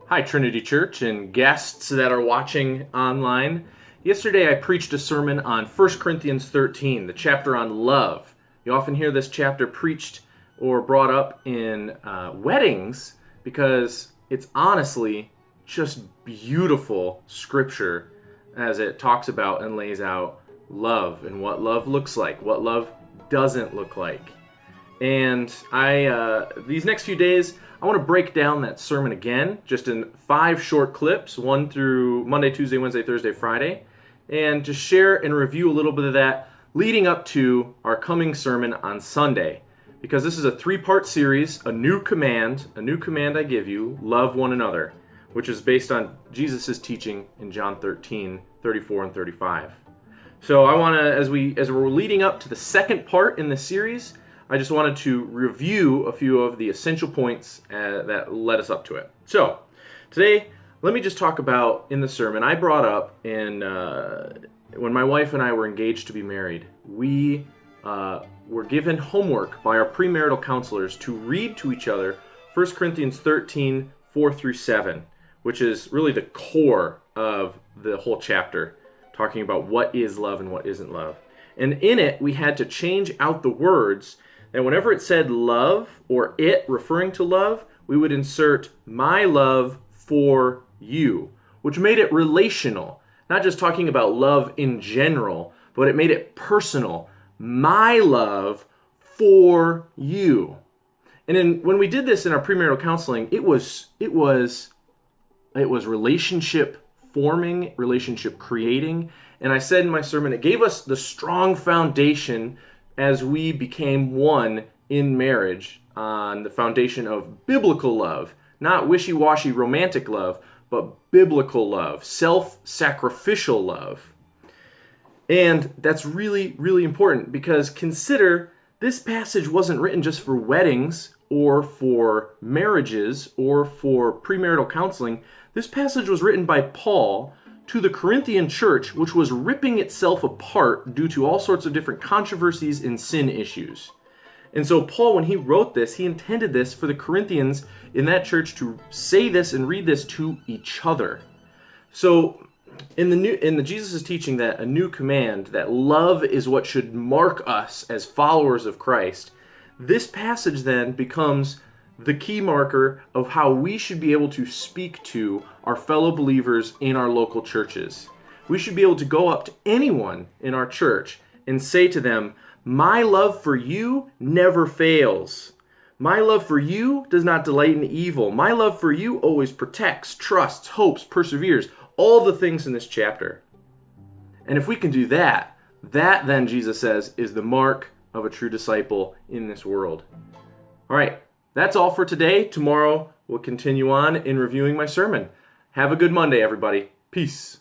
Hi, Trinity Church and guests that are watching online. Yesterday I preached a sermon on 1 Corinthians 13, the chapter on love. You often hear this chapter preached or brought up in weddings because it's honestly just beautiful scripture as it talks about and lays out love and what love looks like, what love doesn't look like. And these next few days, I want to break down that sermon again, just in 5 short clips, one through Monday, Tuesday, Wednesday, Thursday, Friday, and just share and review a little bit of that leading up to our coming sermon on Sunday. Because this is a 3-part series, a new command I give you, love one another, which is based on Jesus' teaching in John 13, 34 and 35. So I want to, as we're leading up to the second part in the series, I just wanted to review a few of the essential points that led us up to it. So, today, let me just talk about, in the sermon, I brought up when my wife and I were engaged to be married, we were given homework by our premarital counselors to read to each other 1 Corinthians 13, 4 through 7, which is really the core of the whole chapter, talking about what is love and what isn't love. And in it, we had to change out the words. And whenever it said love or it referring to love, we would insert my love for you, which made it relational. Not just talking about love in general, but it made it personal. My love for you. And when we did this in our premarital counseling, it was relationship forming, relationship creating. And I said in my sermon, it gave us the strong foundation as we became one in marriage on the foundation of biblical love, not wishy-washy romantic love, but biblical love, self-sacrificial love. And that's really, really important because consider this passage wasn't written just for weddings or for marriages or for premarital counseling. This passage was written by Paul to the Corinthian church, which was ripping itself apart due to all sorts of different controversies and sin issues. And so Paul, when he wrote this, he intended this for the Corinthians in that church to say this and read this to each other. So in the Jesus' teaching that a new command, that love is what should mark us as followers of Christ, this passage then becomes the key marker of how we should be able to speak to our fellow believers in our local churches. We should be able to go up to anyone in our church and say to them, my love for you never fails. My love for you does not delight in evil. My love for you always protects, trusts, hopes, perseveres. All the things in this chapter. And if we can do that, that then, Jesus says, is the mark of a true disciple in this world. All right. That's all for today. Tomorrow we'll continue on in reviewing my sermon. Have a good Monday, everybody. Peace.